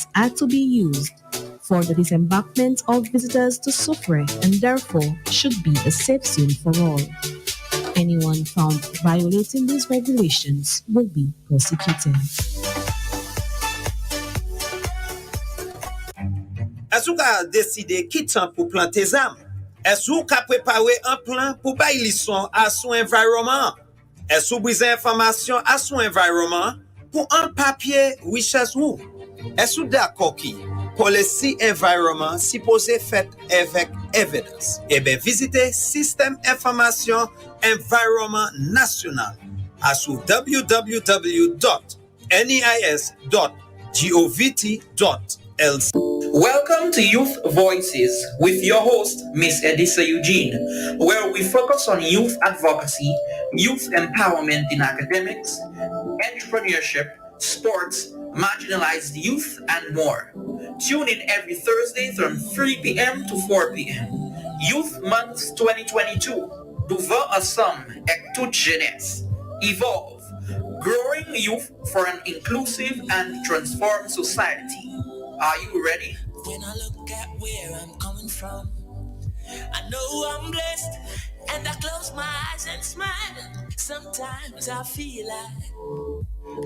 methods are to be used for the disembarkment of visitors to Soufre and therefore should be a safe zone for all. Anyone found violating these regulations will be prosecuted. Est-ce que vous avez décidé qui temps pour planter des arbres? Est-ce que vous avez préparé un plan pour bailler leçon à son environnement? Est-ce que vous avez information à son environnement pour un papier richesse vous? Est-ce que vous d'accord qui policy environment supposé fait avec evidence? Eh bien, visitez système information environnement national à sur www.neis.govt.lc. Welcome to Youth Voices with your host, Miss Edisa Eugene, where we focus on youth advocacy, youth empowerment in academics, entrepreneurship, sports, marginalized youth, and more. Tune in every Thursday from 3 p.m. to 4 p.m. Youth Month 2022. Devant ensemble et toute jeunesse. Evolve. Growing youth for an inclusive and transformed society. Are you ready? When I look at where I'm coming from, I know I'm blessed, and I close my eyes and smile. Sometimes I feel like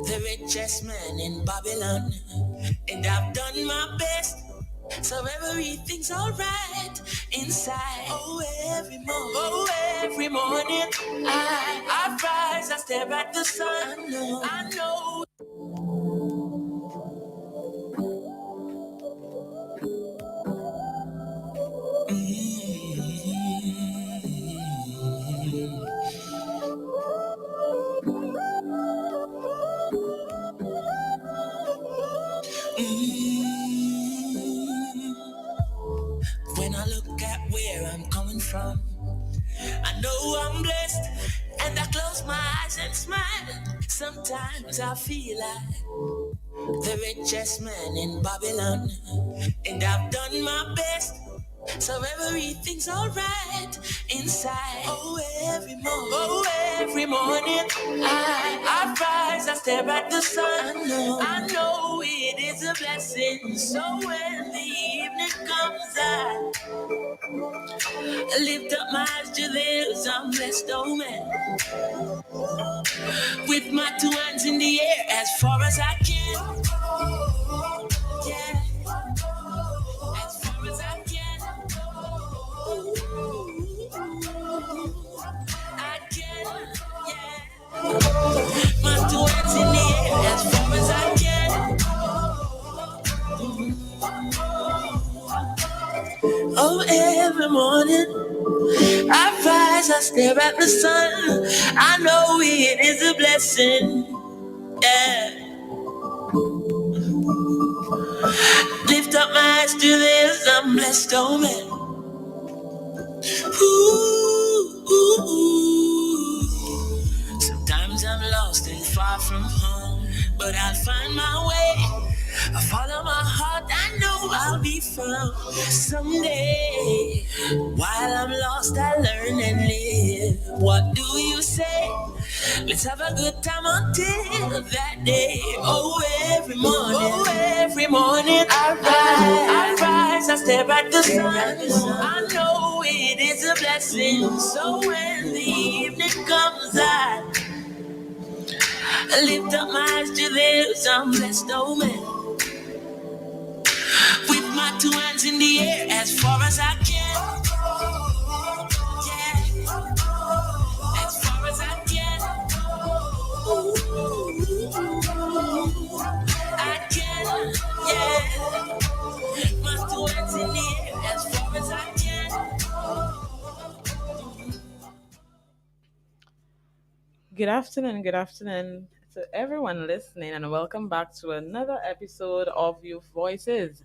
the richest man in Babylon, and I've done my best, so everything's alright inside. Every morning, I rise, I stare at the sun. I know. When I look at where I'm coming from, I know I'm blessed, and I close my eyes and smile. Sometimes I feel like the richest man in Babylon, and I've done my best, so everything's alright inside. Every morning, I rise, I stare at the sun. I know it is a blessing, so when the evening comes, I lift up my eyes to this, I'm blessed, oh man. With my two hands in the air as far as I can. Yeah. As far as I can. I can, yeah. My two hands in the air as far as I can. Oh, every morning I rise, I stare at the sun. I know it is a blessing. Yeah. Lift up my eyes to this, I'm blessed, oh man. Ooh. Sometimes I'm lost and far from home, but I'll find my way. I follow my heart, I know I'll be found someday. While I'm lost, I learn and live. What do you say? Let's have a good time until that day. Oh, every morning I rise, I stare at the sun. I know it is a blessing. So when the evening comes, I lift up my eyes to this, I'm blessed, oh man. With my two hands in the air as far as I can. Yeah. As far as I can. Ooh. I can, yeah. My two hands in the air as far as I can. Good afternoon to everyone listening, and welcome back to another episode of Youth Voices.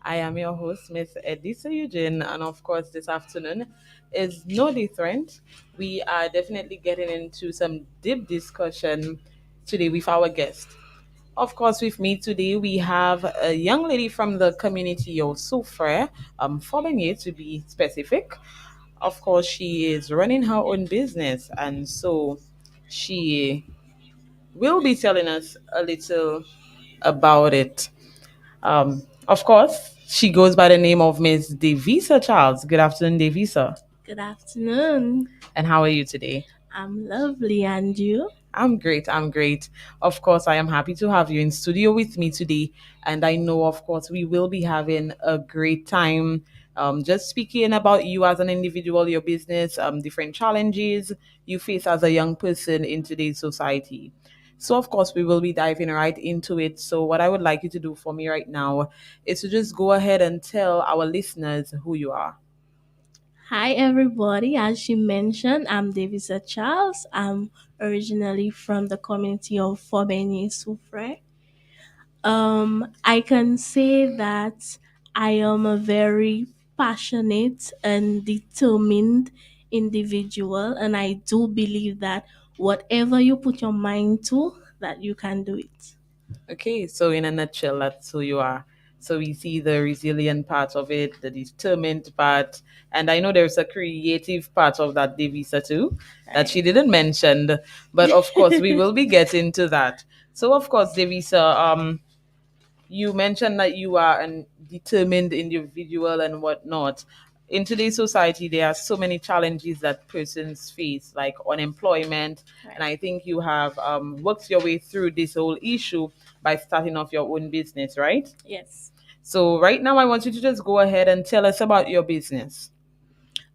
I am your host, Miss Edisa Eugene, and of course, this afternoon is no different. We are definitely getting into some deep discussion today with our guest. Of course, with me today, we have a young lady from the community of Soufre, Fobenye to be specific. Of course, she is running her own business, and so she will be telling us a little about it. Of course, she goes by the name of Miss DAVISA Charles. Good afternoon, DAVISA. Good afternoon. And how are you today? I'm lovely, and you? I'm great. I'm great. Of course, I am happy to have you in studio with me today. And I know, of course, we will be having a great time just speaking about you as an individual, your business, different challenges you face as a young person in today's society. So, of course, we will be diving right into it. So, what I would like you to do for me right now is to just go ahead and tell our listeners who you are. Hi, everybody. As she mentioned, I'm Davisa Charles. I'm originally from the community of Fobenye Soufre. I can say that I am a very passionate and determined individual, and I do believe that whatever you put your mind to, that you can do it. Okay, so in a nutshell, that's who you are. So we see the resilient part of it, the determined part, and I know there's a creative part of that Devisa too that she Right. didn't mention, but of course we will be getting to that. So of course, Devisa, you mentioned that you are a determined individual and whatnot. In today's society, there are so many challenges that persons face, like unemployment. And Right. I think you have worked your way through this whole issue by starting off your own business, right? Yes. So, right now, I want you to just go ahead and tell us about your business.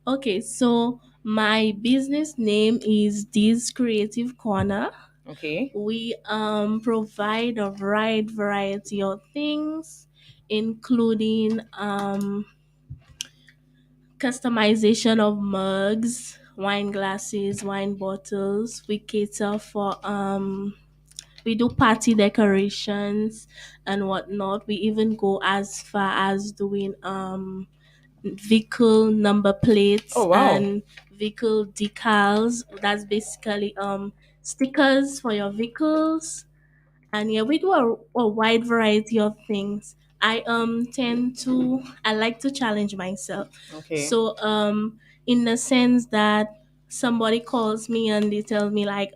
Okay, so my business name is This Creative Corner. Okay. We provide a wide variety of things, including customization of mugs, wine glasses, wine bottles. We cater for we do party decorations and whatnot. We even go as far as doing vehicle number plates Oh, wow. and vehicle decals. That's basically stickers for your vehicles. And yeah, we do a wide variety of things. I like to challenge myself. Okay. So in the sense that somebody calls me and they tell me like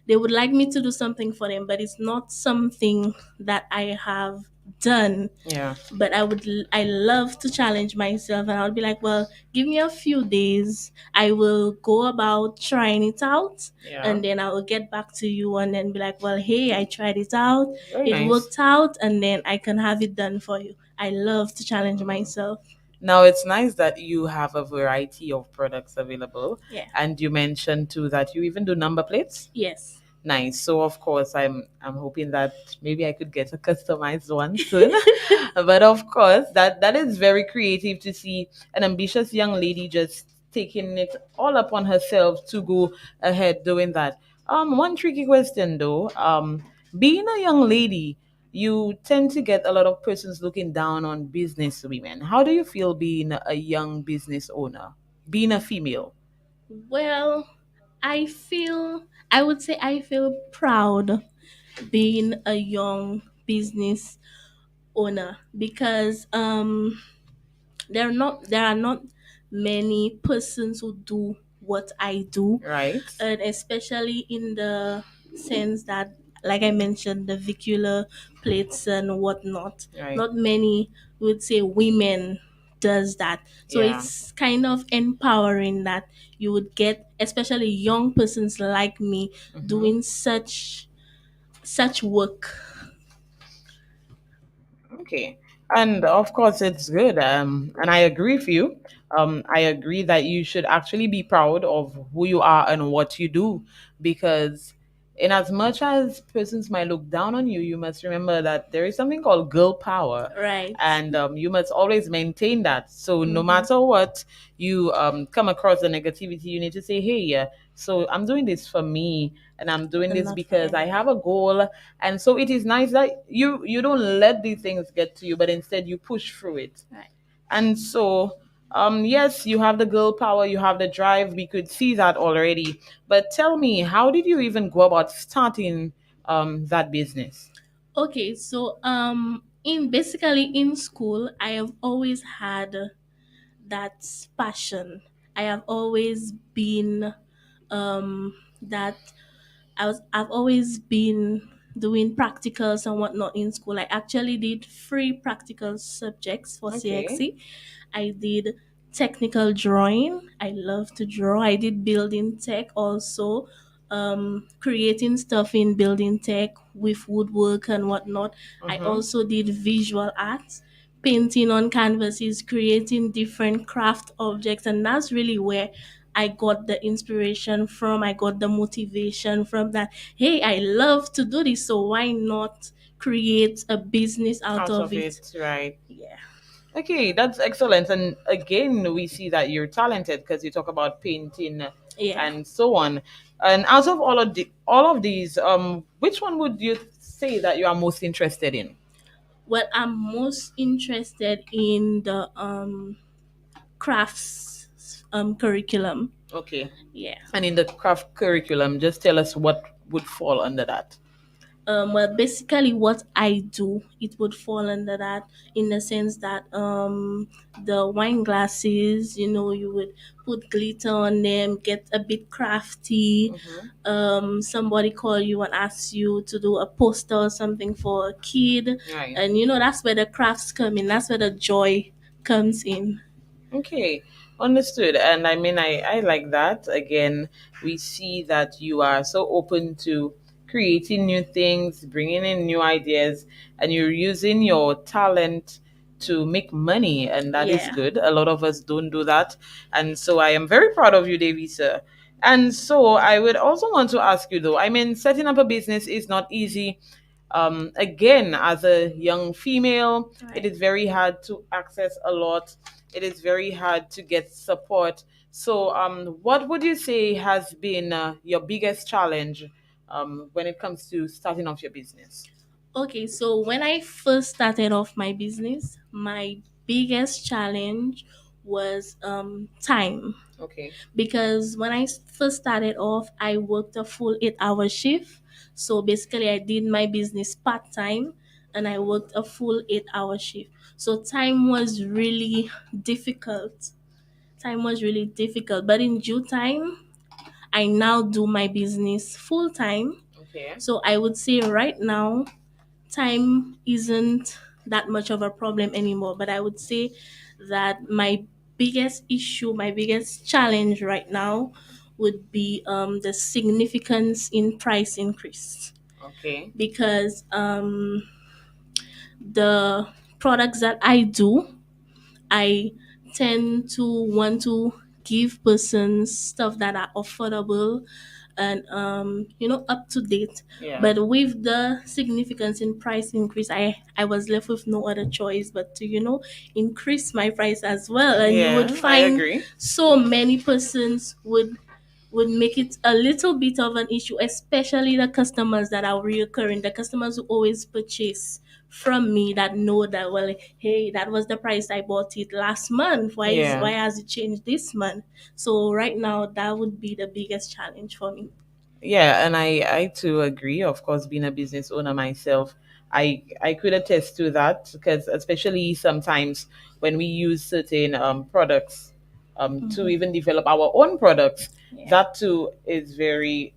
they would like me to do something for them, but it's not something that I have done. Yeah. But I love to challenge myself, and I'll be like, well, give me a few days. I will go about trying it out, Yeah. and then I will get back to you and then be like, well, hey, I tried it out. Very It nice. worked out, and then I can have it done for you. I love to challenge myself. Now, it's nice that you have a variety of products available. Yeah. And you mentioned too that you even do number plates. Yes. Nice. So of course I'm hoping that maybe I could get a customized one soon. But of course that is very creative to see an ambitious young lady just taking it all upon herself to go ahead doing that. One tricky question though. Being a young lady, you tend to get a lot of persons looking down on business women. How do you feel being a young business owner? Being a female? Well, I would say I feel proud being a young business owner because there are not many persons who do what I do, Right? and especially in the sense that, like I mentioned, the vehicular plates and whatnot. Right. Not many would say women does that, so Yeah. it's kind of empowering that you would get, especially young persons like me, Mm-hmm. doing such work. Okay. And of course, it's good. And I agree with you. I agree that you should actually be proud of who you are and what you do, because in as much as persons might look down on you, you must remember that there is something called girl power, Right. and you must always maintain that. So no Mm-hmm. matter what you come across the negativity, you need to say, "Hey, yeah, so I'm doing this for me, and I'm doing And this not for because I anyone. have a goal." And so it is nice that you don't let these things get to you, but instead you push through it. Right. And so yes, you have the girl power, you have the drive. We could see that already. But tell me, how did you even go about starting that business? Okay, so in basically in school, I have always had that passion. I have always been that I've always been doing practicals and whatnot in school. I actually did free practical subjects for Okay. CXC. I did technical drawing. I love to draw. I did building tech also, creating stuff in building tech with woodwork and whatnot. I Mm-hmm. also did visual arts, painting on canvases, creating different craft objects, and that's really where I got the inspiration from. I got the motivation from that. Hey, I love to do this, so why not create a business out Out of of it? it, right? Yeah. Okay, that's excellent. And again, we see that you're talented because you talk about painting Yeah. and so on. And out of all of these, which one would you say that you are most interested in? Well, I'm most interested in the crafts curriculum. Okay. Yeah. And in the craft curriculum, just tell us what would fall under that. Well, basically, what I do, it would fall under that, in the sense that the wine glasses, you would put glitter on them, get a bit crafty. Mm-hmm. Somebody call you and ask you to do a poster or something for a kid, Right. and that's where the crafts come in. That's where the joy comes in. Okay, understood. And I mean, I like that. Again, we see that you are so open to creating new things, bringing in new ideas, and you're using your talent to make money. And that is Yeah. good. A lot of us don't do that. And so I am very proud of you, Davisa. And so I would also want to ask you, though, I mean, setting up a business is not easy. Again, as a young female, it Right. is very hard to access a lot. It is very hard to get support. So, what would you say has been your biggest challenge when it comes to starting off your business? Okay, so when I first started off my business, my biggest challenge was time. Okay. Because when I first started off, I worked a full 8-hour shift. So basically, I did my business part time and I worked a full 8-hour shift. So time was really difficult. Time was really difficult. But in due time, I now do my business full time. Okay. So I would say right now, time isn't that much of a problem anymore. But I would say that my biggest issue, my biggest challenge right now would be the significance in price increase. Okay. Because the products that I do, I tend to want to give persons stuff that are affordable and up to date. Yeah. But with the significance in price increase, I was left with no other choice but to increase my price as well. And you would Yeah, I find agree. so many persons would make it a little bit of an issue, especially the customers that are reoccurring, the customers who always purchase from me, that know that, well, hey, that was the price I bought it last month. Why Yeah. has it changed this month? So right now, that would be the biggest challenge for me. Yeah, and I too agree. Of course, being a business owner myself, I could attest to that because especially sometimes when we use certain products to Hmm. even develop our own products, Yeah. that too is very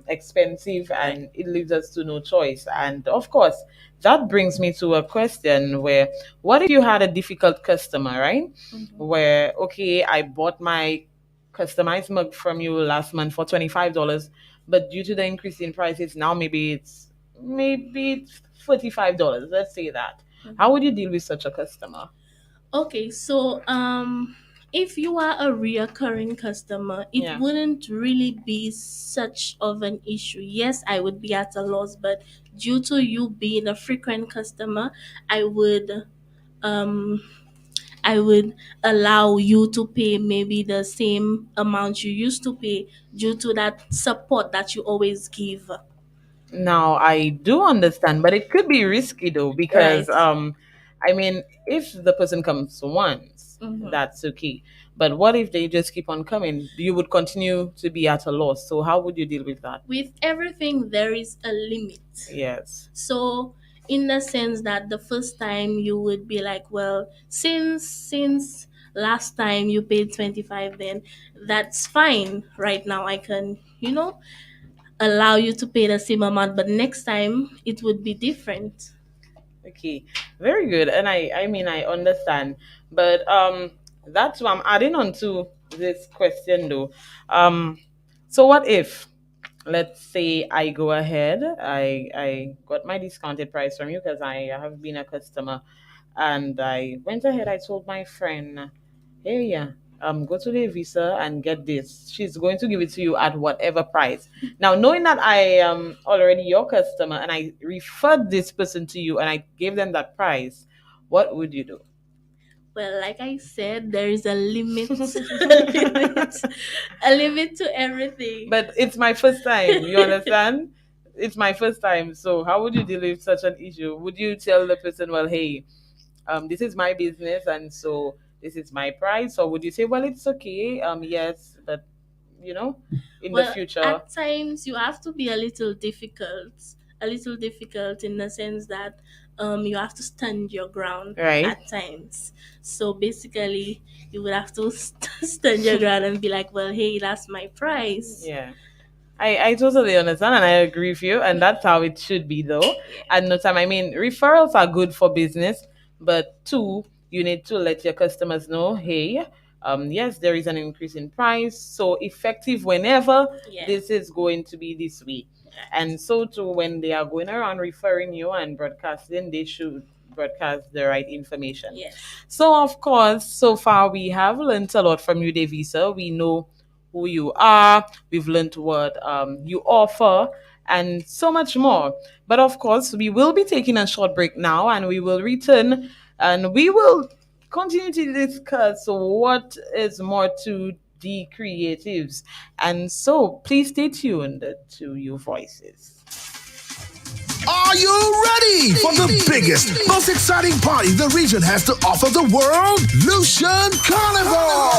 expensive Right. and it leaves us to no choice. And of course, that brings me to a question where what if you had a difficult customer, right? Hmm. Where okay, I bought my customized mug from you last month for $25, but due to the increase in prices now maybe it's $45. Let's say that. How would you deal with such a customer? Okay, so if you are a reoccurring customer, it Yeah. wouldn't really be such of an issue. Yes, I would be at a loss, but due to you being a frequent customer, I would um I would allow you to pay maybe the same amount you used to pay, due to that support that you always give. Now I do understand, but it could be risky though because Right. I mean if the person comes once, Hmm. that's okay. But what if they just keep on coming? You would continue to be at a loss. So how would you deal with that? With everything, there is a limit. Yes. So, in the sense that the first time you would be like, well, since last time you paid 25, then that's fine. Right now, I can allow you to pay the same amount, but next time it would be different. Okay, very good. And I mean, I understand, but that's what I'm adding on to this question though. So what if, let's say I go ahead, I got my discounted price from you because I have been a customer, and I went ahead, I told my friend, hey, yeah, go to the Visa and get this. She's going to give it to you at whatever price. Now, knowing that I am already your customer and I referred this person to you and I gave them that price, what would you do? Well, like I said, there is a limit, a limit to everything. But it's my first time, you understand? It's my first time. So how would you deal with such an issue? Would you tell the person, well, hey, this is my business and so this is my price? Or would you say, well, it's okay, yes, but you know, in the Well, future? at times you have to be a little difficult in the sense that you have to stand your ground Right. at times. So basically, you would have to stand your ground and be like, well, hey, that's my price. Yeah. I totally understand and I agree with you, and that's how it should be though. At no time. I mean, referrals are good for business, but two, you need to let your customers know, hey, yes, there is an increase in price. So effective whenever Yes. this is going to be this week. And so too, when they are going around referring you and broadcasting, they should broadcast the right information. Yes. So of course, so far we have learned a lot from you, Davisa. We know who you are. We've learned what you offer and so much more. But of course, we will be taking a short break now and we will return and we will continue to discuss what is more to the creatives. And so please stay tuned to your voices. Are you ready for the biggest, most exciting party the region has to offer the world? Lucian Carnival!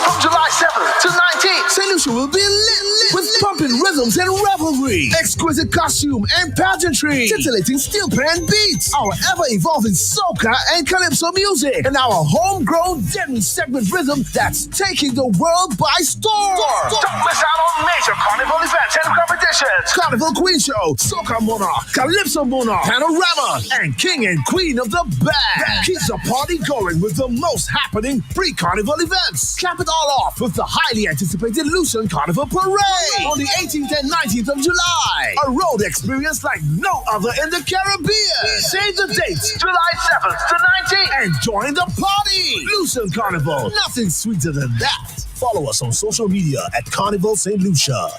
From July 7th to 19th, St. Lucia will be lit with pumping rhythms and revelry, exquisite costume and pageantry, titillating steel pan beats, our ever-evolving soca and calypso music, and our homegrown dance segment rhythm that's taking the world by storm. Don't miss out on major carnival events and competitions. Carnival Queen Show, Soca Monarch, Calypso Monarch, Panorama, and King and Queen of the Band. Keep the party going with the most happening pre-carnival events. Cap it all off with the highly anticipated Lucian Carnival Parade on the 18th and 19th of July. A road experience like no other in the Caribbean. Save the dates, July 7th to 19th, and join the party. Lucian Carnival, nothing sweeter than that. Follow us on social media at Carnival St Lucia.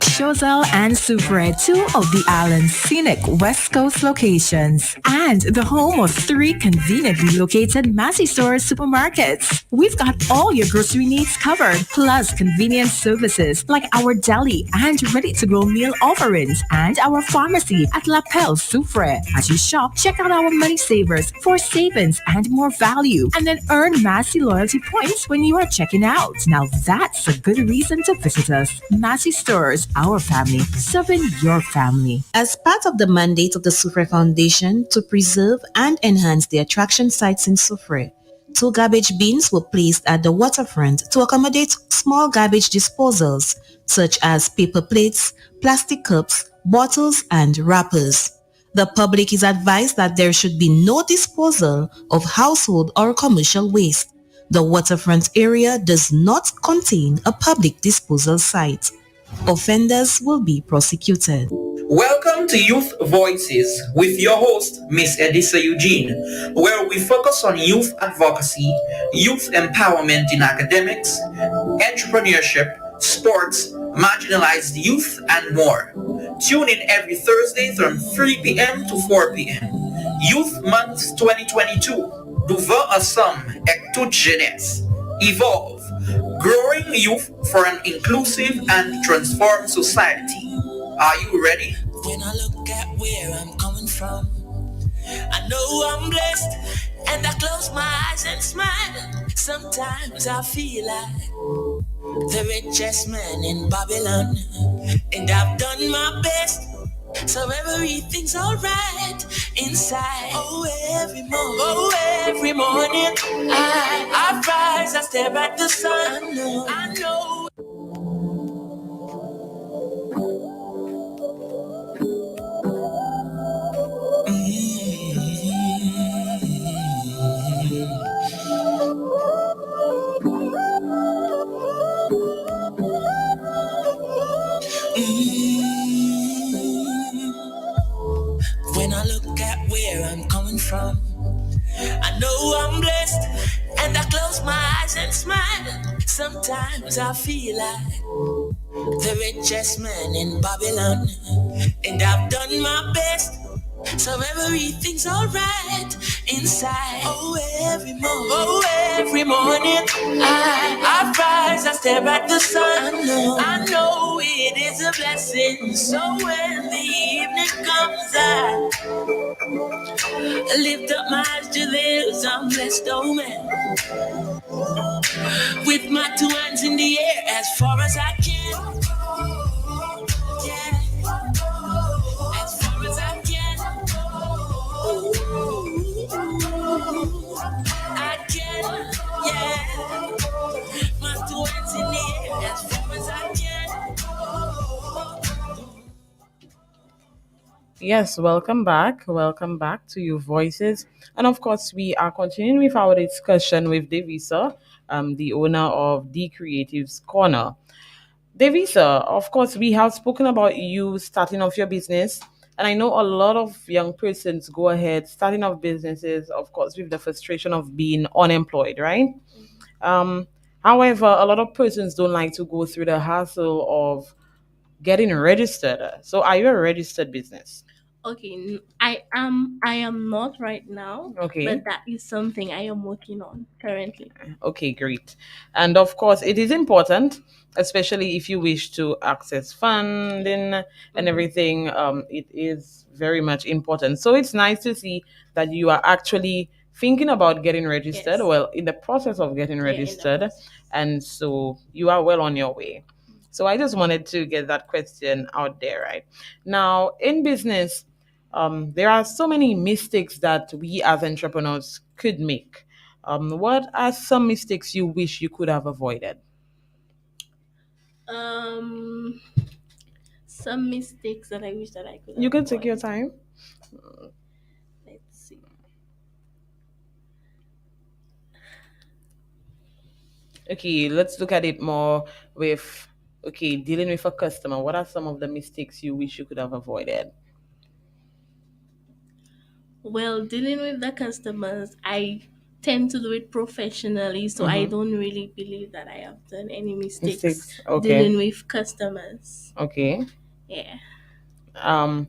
Choiseul and Soufriere, two of the island's scenic West Coast locations, and the home of three conveniently located Massey Stores supermarkets. We've got all your grocery needs covered, plus convenience services like our deli and ready-to-go meal offerings, and our pharmacy at La Pelle Soufriere. As you shop, check out our money savers for savings and more value, and then earn Massey loyalty points when you are checking out. Now that's a good reason to visit us. Massey Stores, our family, serving your family. As part of the mandate of the Soufriere Foundation to preserve and enhance the attraction sites in Soufriere, 2 garbage bins were placed at the waterfront to accommodate small garbage disposals such as paper plates, plastic cups, bottles, and wrappers. The public is advised that there should be no disposal of household or commercial waste. The waterfront area does not contain a public disposal site. Offenders will be prosecuted. Welcome to Youth Voices with your host, Miss Edisa Eugene, where we focus on youth advocacy, youth empowerment in academics, entrepreneurship, sports, marginalized youth, and more. Tune in every Thursday from 3 p.m. to 4 p.m. Youth Month 2022. Devant ensemble et toute jeunesse. Evolve. Growing youth for an inclusive and transformed society. Are you ready? When I look at where I'm coming from, I know I'm blessed, and I close my eyes and smile. Sometimes I feel like the richest man in Babylon, and I've done my best, so everything's alright inside. Oh, every morning, I rise, I stare at the sun. I know. I look at where I'm coming from, I know I'm blessed, and I close my eyes and smile. Sometimes I feel like the richest man in Babylon, and I've done my best, so everything's alright inside. Every morning I rise, I stare at the sun. I know it is a blessing. So when the evening comes, I lift up my eyes to this. I'm blessed, oh man, with my two hands in the air as far as I can. Yeah, as far as I can. I can, yeah. My two hands in the air as far as I can. Yes, welcome back. Welcome back to You Voices. And of course, we are continuing with our discussion with DAVISA, the owner of The Creatives Corner. DAVISA, of course, we have spoken about you starting off your business. And I know a lot of young persons go ahead starting off businesses, of course, with the frustration of being unemployed, right? Um, However, a lot of persons don't like to go through the hassle of getting registered. So, are you a registered business? Okay, I am not right now, Okay. but that is something I am working on currently. Okay, great. And of course, it is important, especially if you wish to access funding and everything. It is very much important. So it's nice to see that you are actually thinking about getting registered. Yes. Well, in the process of getting Yeah, in the registered, process. and so you are well on your way. So I just wanted to get that question out there, right? Now, in business, there are so many mistakes that we as entrepreneurs could make. What are some mistakes you wish you could have avoided? Um, some mistakes that I wish that I could You can take your avoid. time. Let's see. Okay, let's look at it more with, okay, dealing with a customer. What are some of the mistakes you wish you could have avoided? Well, dealing with the customers, I tend to do it professionally, so I don't really believe that I have done any mistakes Mistakes. Okay. dealing with customers. Okay. Yeah. Um,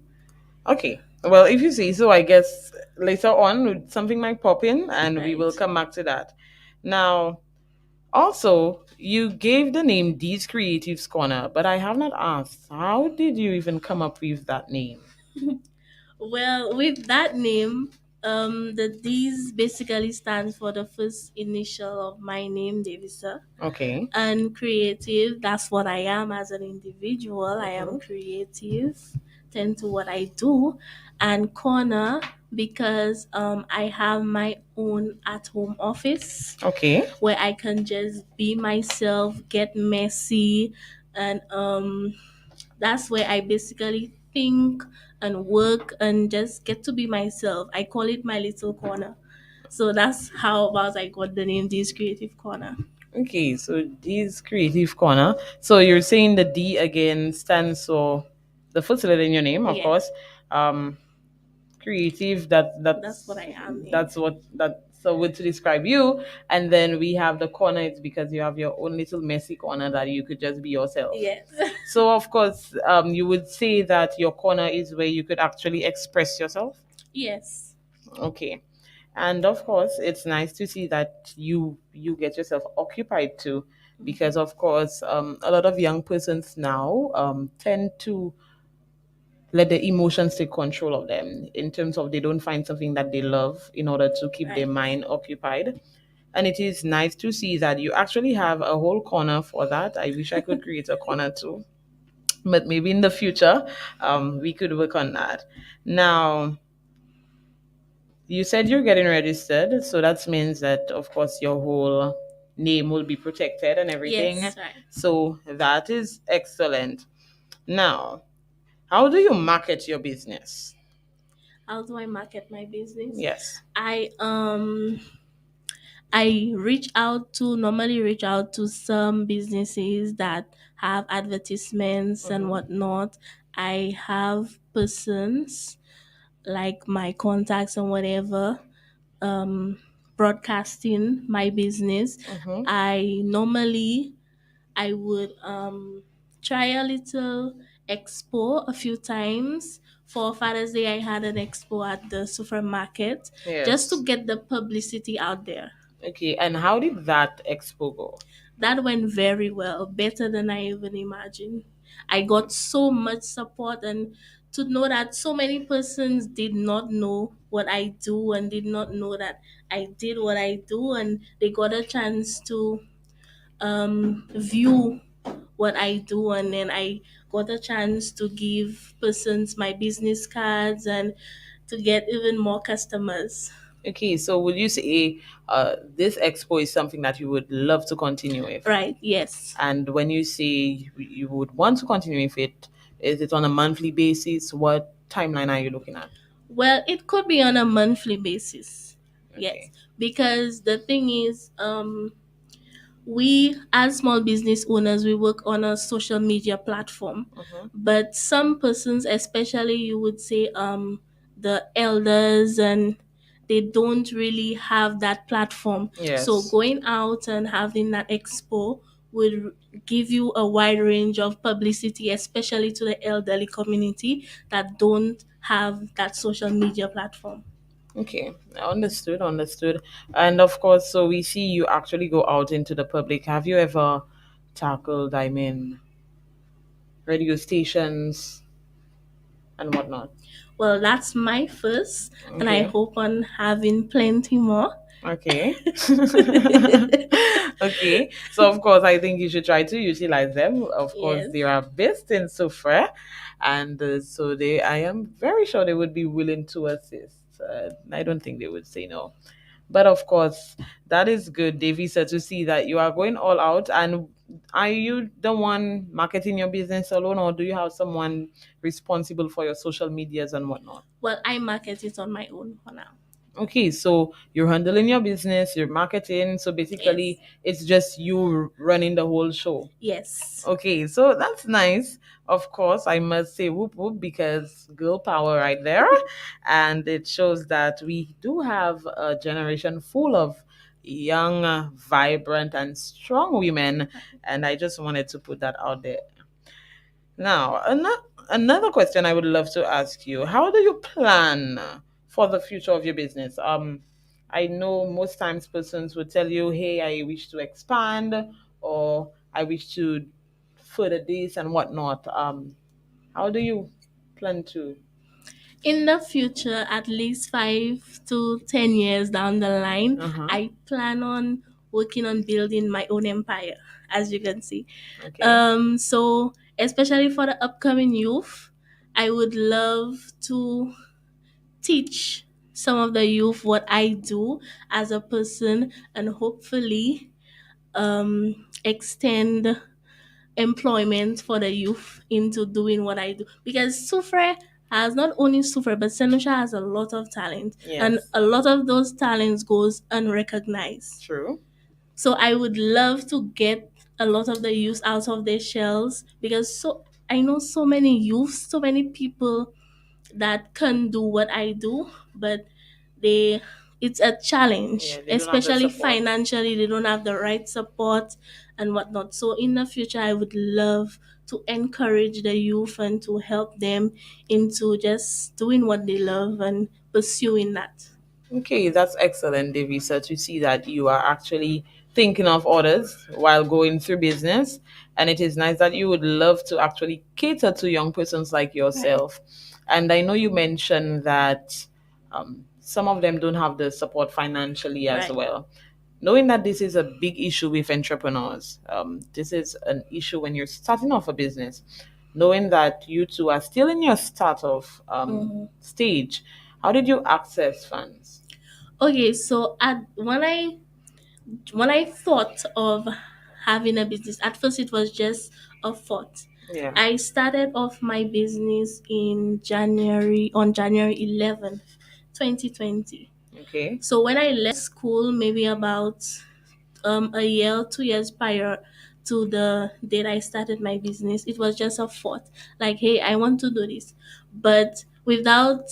okay. Well, if you say so, I guess later on something might pop in and we will Right. come back to that. Now, also, you gave the name These Creatives Corner, but I have not asked, how did you even come up with that name? Well, with that name, the D's basically stands for the first initial of my name, Davisa. Okay. And creative, that's what I am as an individual. I am creative, tend to what I do. And corner, because I have my own at home office Okay. where I can just be myself, get messy, and that's where I basically think and work and just get to be myself. I call it my little corner. So that's how about I got the name This Creative Corner. Okay, so D's Creative Corner. So you're saying the D again stands for the first letter in your name, of Yeah. course. Um, Creative. That's what I am. Yeah. That's what that's a word to describe you. And then we have the corner. It's because you have your own little messy corner that you could just be yourself. Yes. So of course, you would say that your corner is where you could actually express yourself. Yes. Okay. And of course, it's nice to see that you get yourself occupied too, because of course, a lot of young persons now tend to let the emotions take control of them in terms of they don't find something that they love in order to keep their Right. mind occupied. And it is nice to see that you actually have a whole corner for that. I wish I could create a corner too, but maybe in the future, we could work on that. Now, you said you're getting registered, so that means that, of course, your whole name will be protected and everything. Yes. Right. So that is excellent. Now, how do you market your business? How do I market my business? Yes. I normally reach out to some businesses that have advertisements and whatnot. I have persons like my contacts and whatever, broadcasting my business, Mm-hmm. I normally I would try a little expo a few times. For Father's Day, I had an expo at the supermarket just to Yes. get the publicity out there. Okay, and how did that expo go? That went very well, better than I even imagined. I got so much support, and to know that so many persons did not know what I do and did not know that I did what I do, and they got a chance to view what I do, and then I got a chance to give persons my business cards and to get even more customers. Okay, so would you say this expo is something that you would love to continue with? Right, yes. And when you say you would want to continue with it, is it on a monthly basis? What timeline are you looking at? Well, it could be on a monthly basis. Yes, Okay. because the thing is, we as small business owners, we work on a social media platform, Mm-hmm. but some persons, especially you would say the elders, and they don't really have that platform. So Yes. going out and having that expo would give you a wide range of publicity, especially to the elderly community that don't have that social media platform. Okay, understood, understood. And of course, so we see you actually go out into the public. Have you ever tackled, I mean, radio stations and whatnot? Well, that's my first, and I Okay. hope on having plenty more. Okay. Okay. So of course, I think you should try to utilize them. Of course, Yes. they are based in Sufre, and so they. I am very sure they would be willing to assist. I don't think they would say no. But of course, that is good, Davisa, to see that you are going all out. And are you the one marketing your business alone, or do you have someone responsible for your social medias and whatnot? Well, I market it on my own for now. Okay, so you're handling your business, you're marketing, so Yes. basically it's just you running the whole show. Yes. Okay, so that's nice. Of course, I must say whoop whoop because girl power right there. And it shows that we do have a generation full of young, vibrant, and strong women. And I just wanted to put that out there. Now, another question I would love to ask you: how do you plan for the future of your business? I know most times persons would tell you, "Hey, I wish to expand," or "I wish to further this and whatnot." How do you plan to? In the future, at least 5 to 10 years down the line, Uh-huh. I plan on working on building my own empire, as you can see. Okay. So especially for the upcoming youth, I would love to teach some of the youth what I do as a person, and hopefully extend employment for the youth into doing what I do. Because Sufre has not only Sufre, but St Lucia has a lot of talent, and Yes. a lot of those talents goes unrecognized. True. So I would love to get a lot of the youth out of their shells, because I know so many youths, so many people that can do what I do, but they it's a challenge, Yeah, they don't have the especially support. financially. They don't have the right support and whatnot. So in the future, I would love to encourage the youth and to help them into just doing what they love and pursuing that. Okay, that's excellent, Davisa, to see that you are actually thinking of others while going through business. And it is nice that you would love to actually cater to young persons like Right. yourself. And I know you mentioned that some of them don't have the support financially as Right. well. Knowing that this is a big issue with entrepreneurs, this is an issue when you're starting off a business. Knowing that you two are still in your start of stage, how did you access funds? Okay, so when I thought of having a business, at first it was just a thought. Yeah. I started off my business in on January 11th, 2020. Okay. So when I left school, maybe about a year, 2 years prior to the date I started my business, it was just a thought, like, hey, I want to do this. But without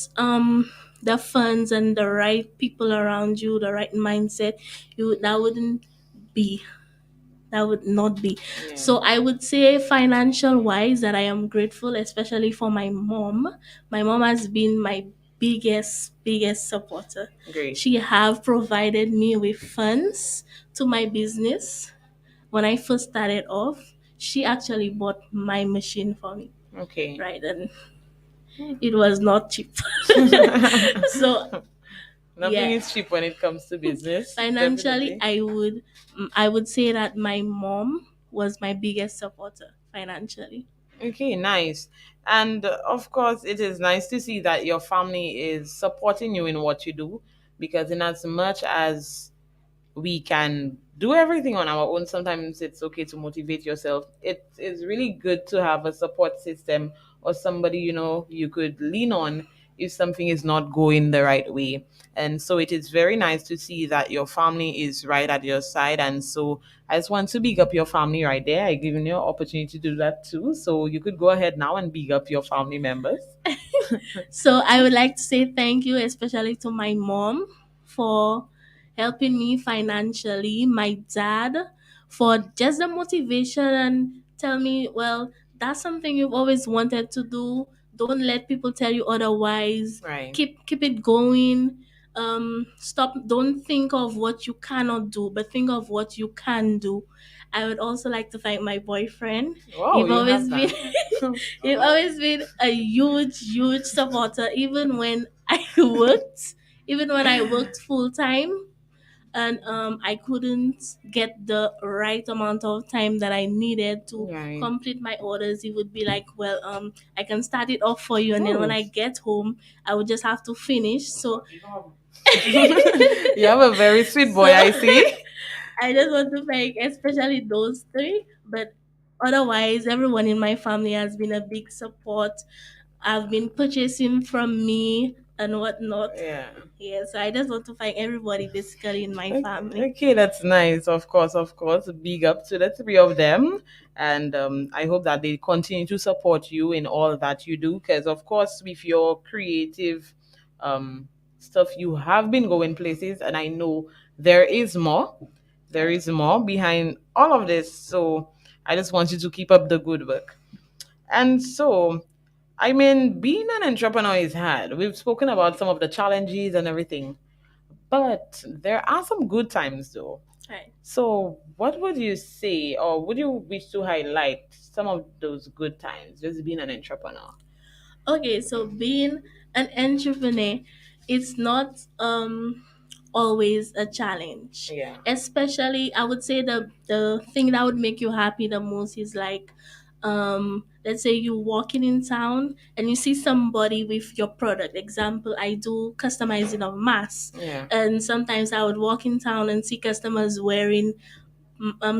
the funds and the right people around you, the right mindset, you that wouldn't be that would not be. Yeah. So I would say financial wise that I am grateful, especially for my mom. My mom has been my biggest supporter. Great. She have provided me with funds to my business. When I first started off, she actually bought my machine for me, Okay. right? And it was not cheap. So Nothing yeah, is cheap when it comes to business. financially, Definitely. I would say that my mom was my biggest supporter financially. Okay, nice. And of course, it is nice to see that your family is supporting you in what you do because, in as much as we can do everything on our own, sometimes it's okay to motivate yourself. It is really good to have a support system or somebody you could lean on if something is not going the right way. And so it is very nice to see that your family is right at your side. And so I just want to big up your family right there. I given you an opportunity to do that too, so you could go ahead now and big up your family members. So I would like to say thank you, especially to my mom for helping me financially, my dad for just the motivation and tell me, well, that's something you've always wanted to do. Don't let people tell you otherwise. Right. Keep it going. Stop. Don't think of what you cannot do, but think of what you can do. I would also like to thank my boyfriend. Wow, You've you have always been that. you've always been a huge supporter, even when I worked, even when I worked full time and I couldn't get the right amount of time that I needed to Right. complete my orders. He would be like, well, I can start it off for you, and then when Oh. I get home, I would just have to finish. So You have a very sweet boy, so I see. I just want to thank especially those three, but otherwise everyone in my family has been a big support. I've been purchasing from me and whatnot. Yeah. Yeah, so I just want to thank everybody basically in my family. Okay, that's nice. Of course, of course. Big up to the three of them. And I hope that they continue to support you in all that you do. Because, of course, with your creative stuff, you have been going places. And I know there is more. There is more behind all of this. So I just want you to keep up the good work. And so, I mean, being an entrepreneur is hard. We've spoken about some of the challenges and everything. But there are some good times though. Right. So, what would you say, or would you wish to highlight some of those good times, just being an entrepreneur? Okay, so being an entrepreneur, it's not always a challenge. Yeah. Especially, I would say the thing that would make you happy the most is like, let's say you walking in town and you see somebody with your product. Example, I do customizing of masks, Yeah. and sometimes I would walk in town and see customers wearing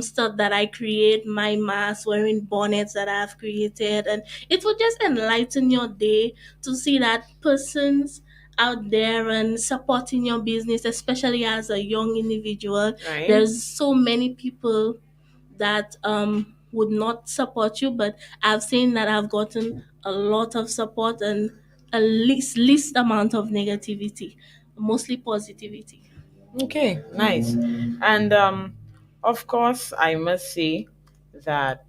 stuff that I create, my mask, wearing bonnets that I've created, and it would just enlighten your day to see that persons out there and supporting your business, especially as a young individual. Right. There's so many people that would not support you, but I've seen that I've gotten a lot of support and a least amount of negativity, mostly positivity. Okay, nice. And of course, I must say that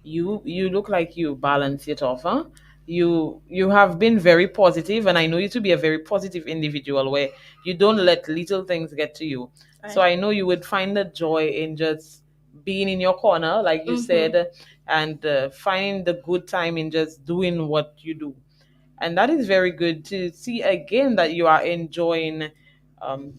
you look like you balance it off, huh? You have been very positive, and I know you to be a very positive individual where you don't let little things get to you. So Right. I know you would find the joy in just being in your corner, like you said, and finding the good time in just doing what you do. And that is very good to see again that you are enjoying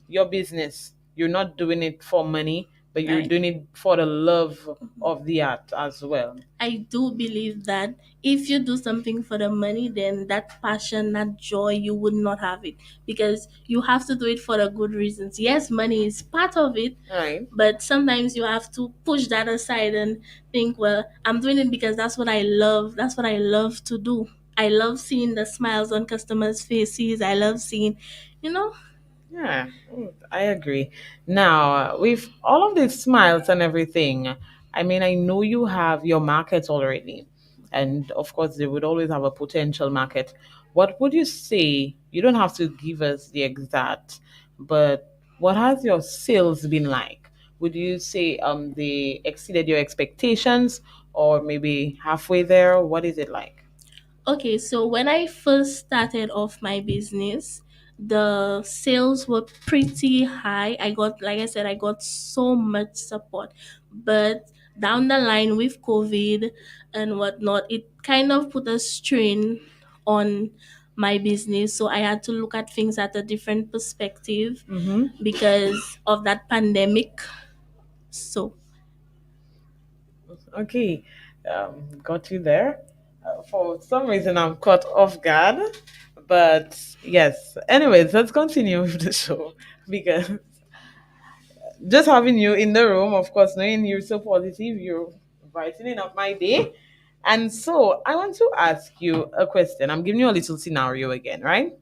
your business. You're not doing it for money, but you're Right. doing it for the love of the art as well. I do believe that if you do something for the money, then that passion, that joy, you would not have it because you have to do it for the good reasons. Yes, money is part of it, Right. but sometimes you have to push that aside and think, well, I'm doing it because that's what I love. That's what I love to do. I love seeing the smiles on customers' faces. I love seeing, you know, Yeah, I agree. Now, with all of these smiles and everything, I mean, I know you have your market already. And of course, they would always have a potential market. what would you say? You don't have to give us the exact, but what has your sales been like? Would you say they exceeded your expectations or maybe halfway there? What is it like? Okay, so when I first started off my business, the sales were pretty high. I got, like I said, I got so much support. But down the line with COVID and whatnot, it kind of put a strain on my business. So I had to look at things at a different perspective Mm-hmm. because of that pandemic. So, Okay, got you there. For some reason, I'm caught off guard. But yes, anyways, let's continue with the show because just having you in the room, of course, knowing you're so positive, you're brightening up my day. And so I want to ask you a question. I'm giving you a little scenario again, right?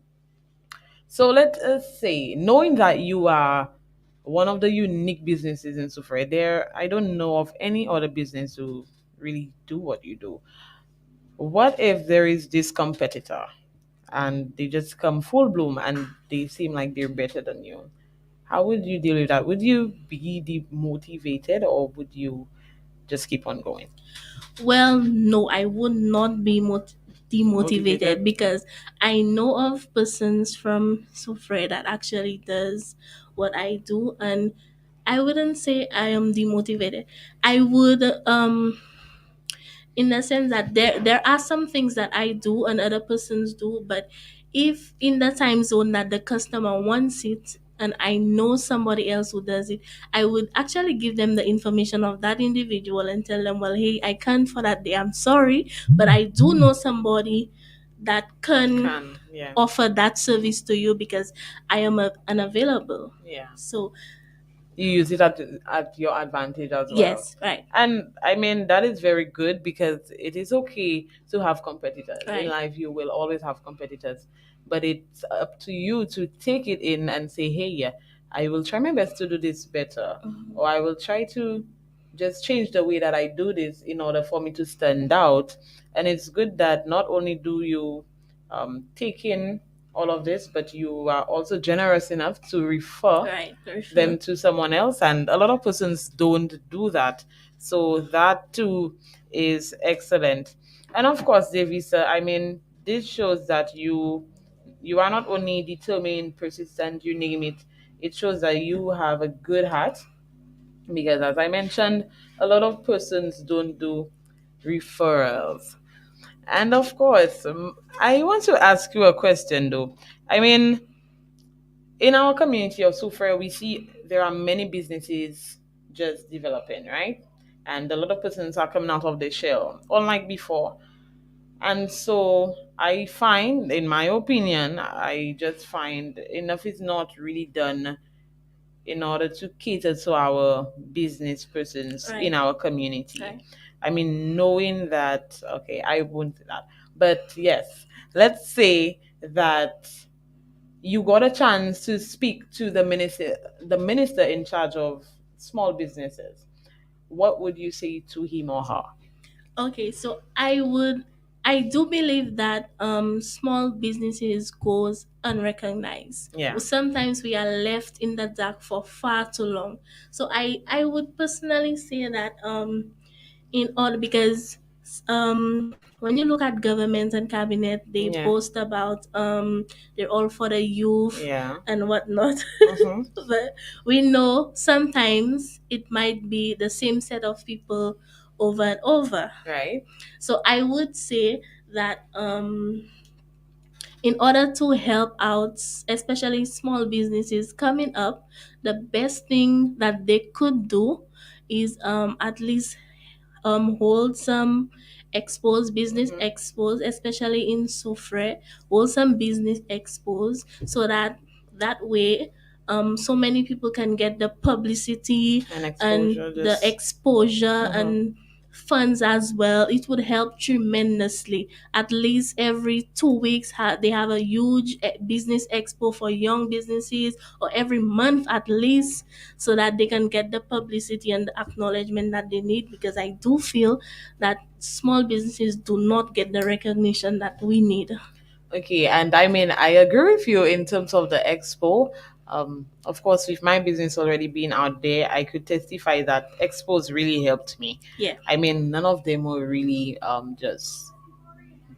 So let us say, knowing that you are one of the unique businesses in Sufre, there I don't know of any other business who really do what you do. What if there is this competitor and they just come full bloom and they seem like they're better than you? How would you deal with that? Would you be demotivated or would you just keep on going? well, no, I would not be demotivated Motivated? because I know of persons from Sufre that actually does what I do, and I wouldn't say I am demotivated. I would in the sense that there are some things that I do and other persons do, but if in the time zone that the customer wants it and I know somebody else who does it, I would actually give them the information of that individual and tell them, well, hey, I can't for that day. I'm sorry, but I do know somebody that can Can, yeah. offer that service to you because I am unavailable. Yeah. So You use it at your advantage as well. yes, right, And I mean, that is very good because it is okay to have competitors. In right. life, you will always have competitors. But it's up to you to take it in and say, hey, yeah, I will try my best to do this better. Or I will try to just change the way that I do this in order for me to stand out. And it's good that not only do you take in all of this, but you are also generous enough to refer Right, for sure. them to someone else. And a lot of persons don't do that. So that too is excellent. And of course, Davisa, I mean, this shows that you are not only determined, persistent, you name it. It shows that you have a good heart because, as I mentioned, a lot of persons don't do referrals. And of course, I want to ask you a question though. I mean, in our community of Sufra, we see there are many businesses just developing, right? And a lot of persons are coming out of the shell, unlike before. And so I find, in my opinion, I just find enough is not really done in order to cater to our business persons in Right. our community. Right. I mean, knowing that, okay, I won't do that. But yes, let's say that you got a chance to speak to the minister in charge of small businesses. What would you say to him or her? Okay, so I do believe that small businesses goes unrecognized. Yeah. Sometimes we are left in the dark for far too long. So I would personally say that in order because when you look at government and cabinet, they Yeah. boast about they're all for the youth Yeah. and whatnot. Mm-hmm. But we know sometimes it might be the same set of people over and over. Right. So I would say that in order to help out, especially small businesses coming up, the best thing that they could do is at least hold some expos, business expos, especially in Sofre, hold some business expos so that that way so many people can get the publicity And and exposure the just exposure Mhm. and funds as well. It would help tremendously. At least every 2 weeks they have a huge business expo for young businesses, or every month at least, so that they can get the publicity and the acknowledgement that they need, because I do feel that small businesses do not get the recognition that we need. Okay, and I mean, I agree with you in terms of the expo. Of course, with my business already being out there, I could testify that expos really helped me. Yeah. I mean, none of them were really just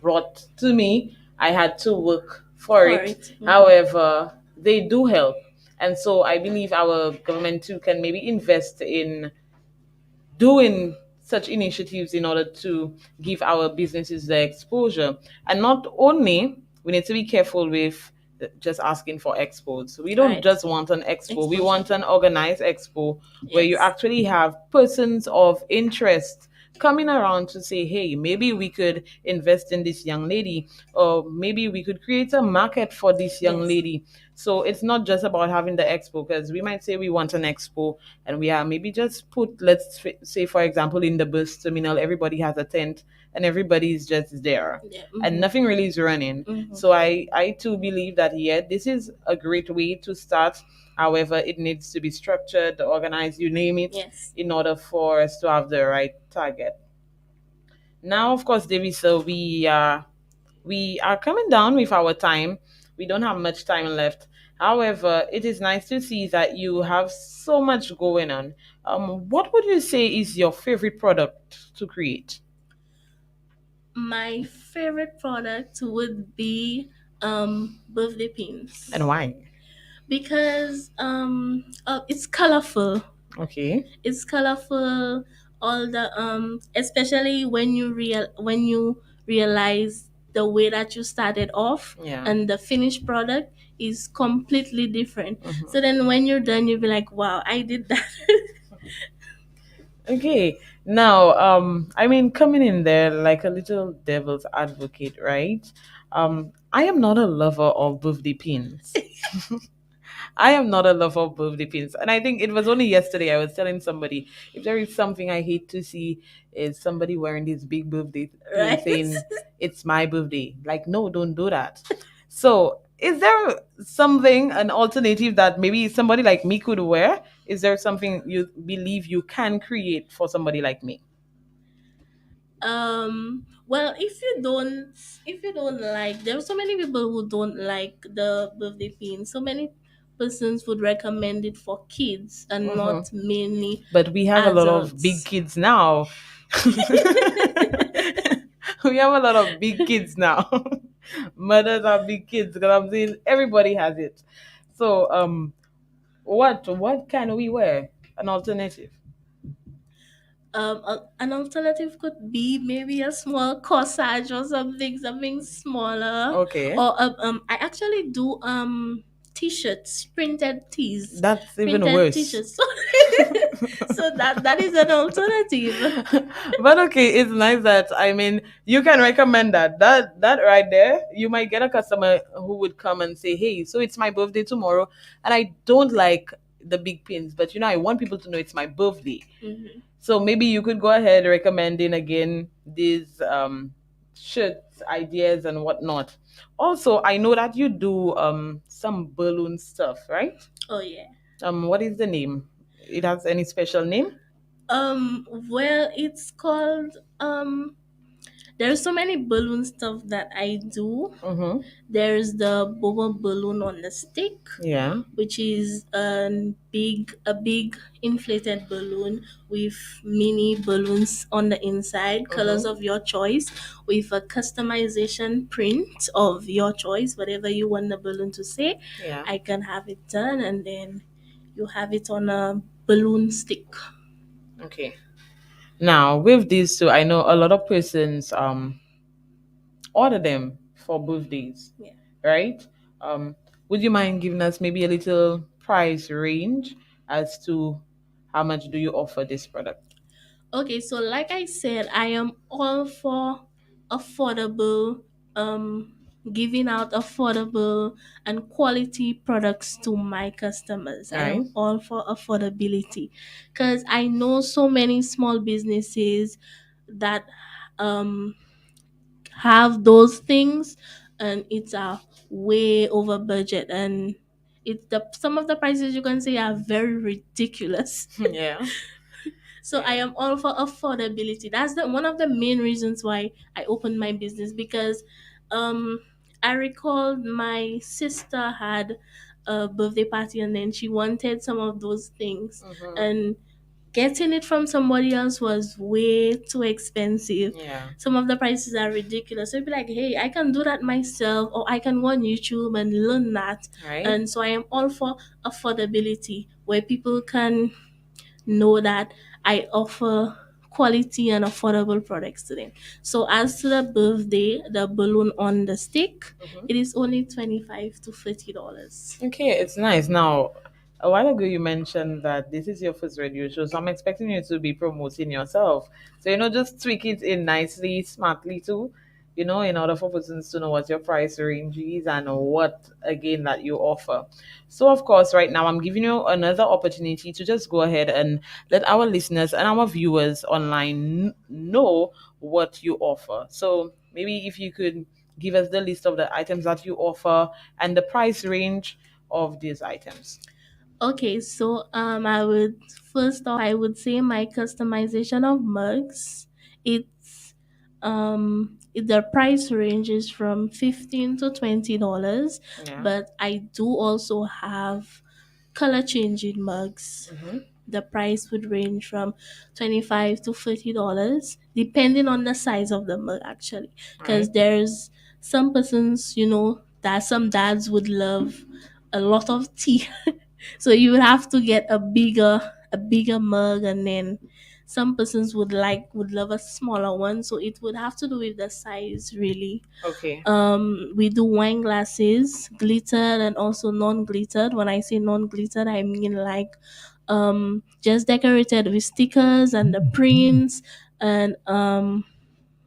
brought to me. I had to work for For it. it. However, they do help. And so I believe our government too can maybe invest in doing such initiatives in order to give our businesses the exposure. And not only, we need to be careful with just asking for expos. We don't Right. just want an expo, we Exposure. want an organized expo where you Yes. actually have persons of interest coming around to say, hey, maybe we could invest in this young lady, or maybe we could create a market for this young Yes. lady. So it's not just about having the expo, because we might say we want an expo and we are maybe just put, let's say, for example, in the bus terminal, everybody has a tent and everybody's just there. Yeah. And nothing really is running. Mhm. So I too believe that, yeah, this is a great way to start. However, it needs to be structured, organized, you name it, Yes. in order for us to have the right target. Now, of course, David, so we are coming down with our time. We don't have much time left. However, it is nice to see that you have so much going on. What would you say is your favorite product to create? My favorite product would be birthday pins. And why? Because it's colorful. Okay. It's colorful. All the especially when you realize the way that you started off, Yeah. and the finished product is completely different. Mhm. So then when you're done, you'll be like, wow, I did that. Okay. Now, I mean, coming in there like a little devil's advocate, right? I am not a lover of birthday pins. I am not a lover of birthday pins. And I think it was only yesterday I was telling somebody, if there is something I hate to see, is somebody wearing this big birthday pin Right. saying, it's my birthday. Like, no, don't do that. So, is there something, an alternative that maybe somebody like me could wear? Is there something you believe you can create for somebody like me? Well, if you don't like, there are so many people who don't like the birthday pin. So many persons would recommend it for kids and Mhm. not mainly But we have a lot of big adults. kids now. We have a lot of big kids now. Mothers have big kids, because I'm saying everybody has it. So, what can we wear? An alternative. An alternative could be maybe a small corsage or something smaller. Okay. Or I actually do t-shirts, printed tees, That's even printed worse. t-shirts. So that is an alternative. But okay, it's nice that, I mean, you can recommend that. That right there, you might get a customer who would come and say, hey, so it's my birthday tomorrow, and I don't like the big pins, but I want people to know it's my birthday. Mhm. So maybe you could go ahead recommending again these shirts, ideas, and whatnot. Also, I know that you do some balloon stuff, right? Oh yeah. What is the name? It has any special name? Well, it's called there's so many balloon stuff that I do. Mm-hmm. There's the boba balloon on the stick, Yeah. which is a big inflated balloon with mini balloons on the inside, colors Mm-hmm. of your choice, with a customization print of your choice, whatever you want the balloon to say. Yeah. I can have it done, and then you have it on a balloon stick. Okay. Now with these two, I know a lot of persons order them for birthdays, Yeah. right? Would you mind giving us maybe a little price range as to how much do you offer this product? Okay, so like I said, I am all for affordable, um, giving out affordable and quality products to my customers. I Right? am all for affordability because I know so many small businesses that um, have those things, and it's a way over budget, and some of the prices you can say are very ridiculous. Yeah. So I am all for affordability. That's one of the main reasons why I opened my business, because um I recalled my sister had a birthday party and then she wanted some of those things, and getting it from somebody else was way too expensive. Yeah. Some of the prices are ridiculous. So you'd be like, hey, I can do that myself, or I can go on YouTube and learn that. Right. And so I am all for affordability, where people can know that I offer quality and affordable products to them. So as to the birthday, the balloon on the stick, it is only $25 to $30. Okay, it's nice. Now, a while ago you mentioned that this is your first radio show, so I'm expecting you to be promoting yourself. So, just tweak it in nicely, smartly too, in order for persons to know what your price range is and what, again, that you offer. So, of course, right now I'm giving you another opportunity to just go ahead and let our listeners and our viewers online know what you offer. So, maybe if you could give us the list of the items that you offer and the price range of these items. Okay, so I would first off I would say my customization of mugs. It's the price ranges from $15 to $20, Yeah. but I do also have color changing mugs. The price would range from $25 to $30, depending on the size of the mug, actually. Because Right. there's some persons, that some dads would love a lot of tea, so you would have to get a bigger mug, and then some persons would love a smaller one. So it would have to do with the size, really. Okay. We do wine glasses, glittered and also non-glittered. When I say non-glittered, I mean like just decorated with stickers and the prints and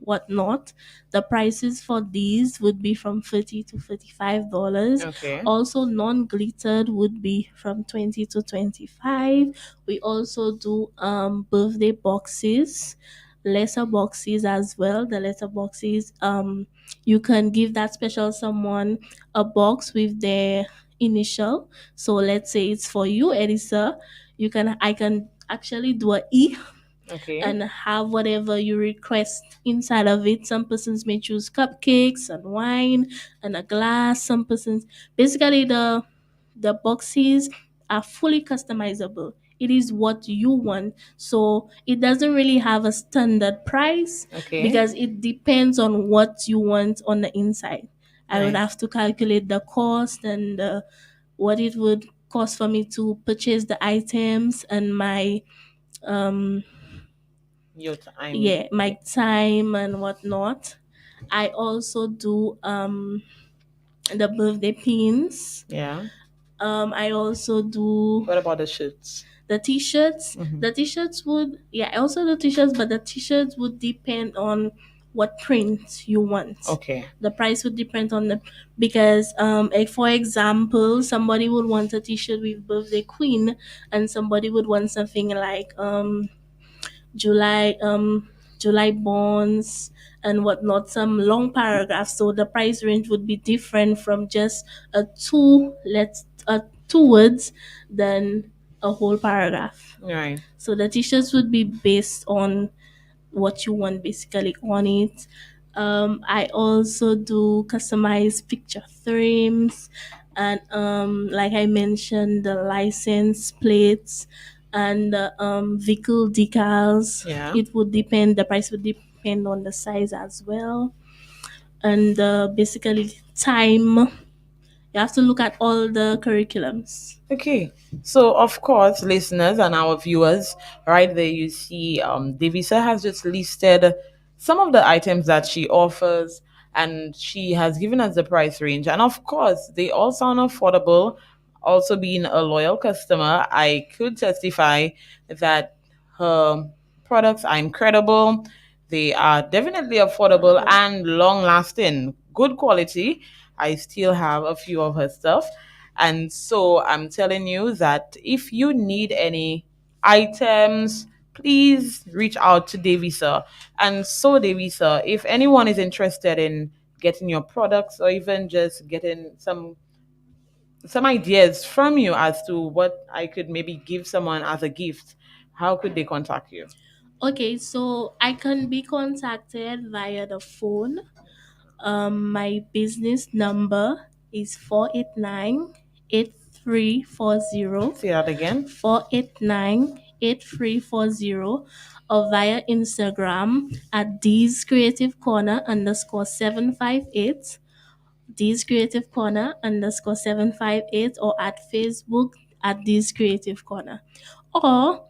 whatnot. The prices for these would be from $30 to $35. Okay. Also, non-glittered would be from 20 to 25. We also do birthday boxes, lesser boxes as well. The lesser boxes, you can give that special someone a box with their initial. So let's say it's for you, Edisa. I can actually do a E Okay. and have whatever you request inside of it. Some persons may choose cupcakes and wine and a glass. Some persons, basically, the boxes are fully customizable. It is what you want, so it doesn't really have a standard price Okay. because it depends on what you want on the inside. I would Nice. have to calculate the cost and what it would cost for me to purchase the items and my um Your time. yeah, my time and whatnot. I also do the birthday pins. Yeah. I also do What about the shirts? the t-shirts. The t-shirts would, yeah, I also do t-shirts, but the t-shirts would depend on what print you want. Okay. The price would depend on the, because like for example, somebody would want a t-shirt with birthday queen, and somebody would want something like July July bonds and whatnot, some long paragraphs. So the price range would be different from just two words than a whole paragraph. Right. So the t-shirts would be based on what you want basically on it. I also do customized picture frames and like I mentioned, the license plates and the vehicle decals. Yeah. It would depend, the price would depend on the size as well. And basically time, you have to look at all the curriculums. Okay. So, of course, listeners and our viewers, right there you see Davisa has just listed some of the items that she offers, and she has given us the price range. And of course, they all sound affordable. Also, being a loyal customer, I could testify that her products are incredible. They are definitely affordable and long lasting, good quality. I still have a few of her stuff. And so I'm telling you that if you need any items, please reach out to Davisa. And so, Davisa, if anyone is interested in getting your products or even just getting some ideas from you as to what I could maybe give someone as a gift, how could they contact you? Okay, so I can be contacted via the phone. My business number is 489-8340. Say that again. 489-8340, or via Instagram at D's Creative Corner _758. D's Creative Corner _758, or at Facebook at D's Creative Corner. Or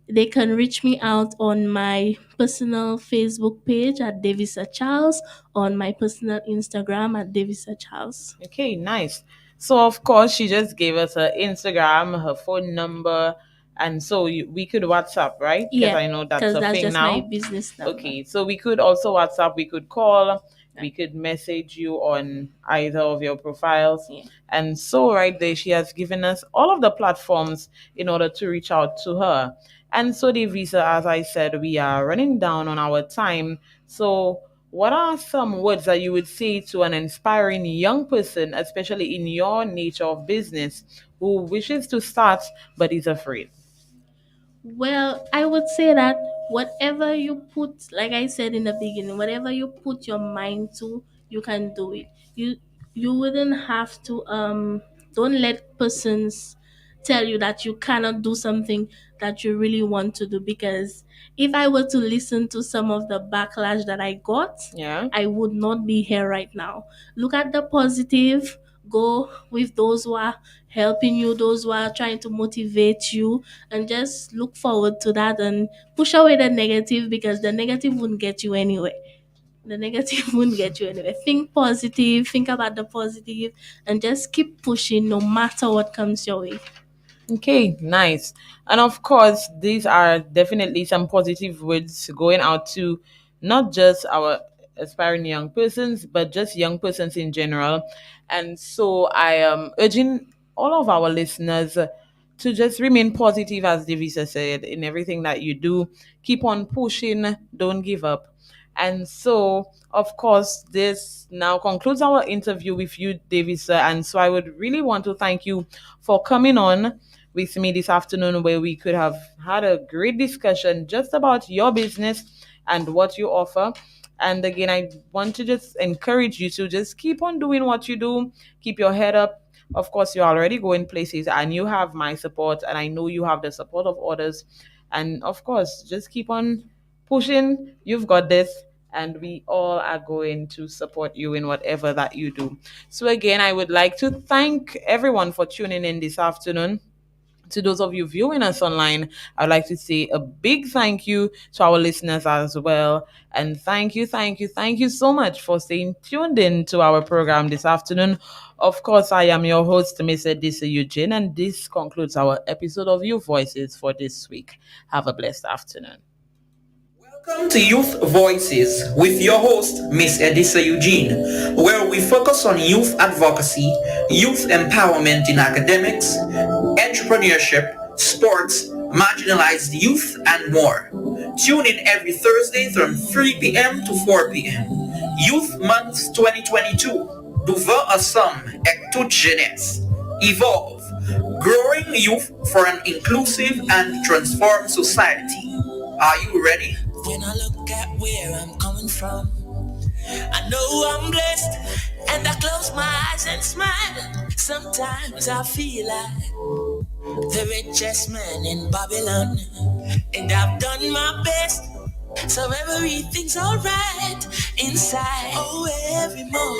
they can reach me out on my personal Facebook page at DAVISA Charles, on my personal Instagram at DAVISA Charles. Okay, nice. So of course she just gave us her Instagram, her phone number, and so we could WhatsApp, right? Because Yeah, I know that's because a that's thing just now. my business number. Okay, so we could also WhatsApp, we could call, we could message you on either of your profiles. Yeah. And so right there, she has given us all of the platforms in order to reach out to her. And so DAVISA, as I said, we are running down on our time. So what are some words that you would say to an inspiring young person, especially in your nature of business, who wishes to start but is afraid? Well, I would say that whatever you put, like I said in the beginning, whatever you put your mind to, you can do it. You wouldn't have to don't let persons tell you that you cannot do something that you really want to do, because if I were to listen to some of the backlash that I got, Yeah. I would not be here right now. Look at the positive, go with those who are helping you, those who are trying to motivate you, and just look forward to that and push away the negative, because the negative wouldn't get you anywhere. The negative won't get you anywhere. Think positive, think about the positive, and just keep pushing no matter what comes your way. Okay, nice. And of course, these are definitely some positive words going out to not just our aspiring young persons, but just young persons in general. And so I am urging all of our listeners to just remain positive, as Davisa said, in everything that you do. Keep on pushing, don't give up. And so, of course, this now concludes our interview with you, Davisa. And so I would really want to thank you for coming on with me this afternoon, where we could have had a great discussion just about your business and what you offer. And again, I want to just encourage you to just keep on doing what you do, keep your head up. Of course, you're already going places and you have my support, and I know you have the support of others. And of course, just keep on pushing. You've got this, and we all are going to support you in whatever that you do. So again, I would like to thank everyone for tuning in this afternoon. To those of you viewing us online, I'd like to say a big thank you to our listeners as well. And thank you so much for staying tuned in to our program this afternoon. Of course, I am your host, Miss Edisa Eugene, and this concludes our episode of You Voices for this week. Have a blessed afternoon. Welcome to Youth Voices with your host, Miss Edisa Eugene, where we focus on youth advocacy, youth empowerment in academics, entrepreneurship, sports, marginalized youth, and more. Tune in every Thursday from 3 p.m. to 4 p.m. Youth Month 2022. Devant ensemble et toute jeunesse. Evolve. Growing youth for an inclusive and transformed society. Are you ready? When I look at where I'm coming from, I know I'm blessed, and I close my eyes and smile. Sometimes I feel like the richest man in Babylon, and I've done my best, so everything's alright inside. Oh, every moment.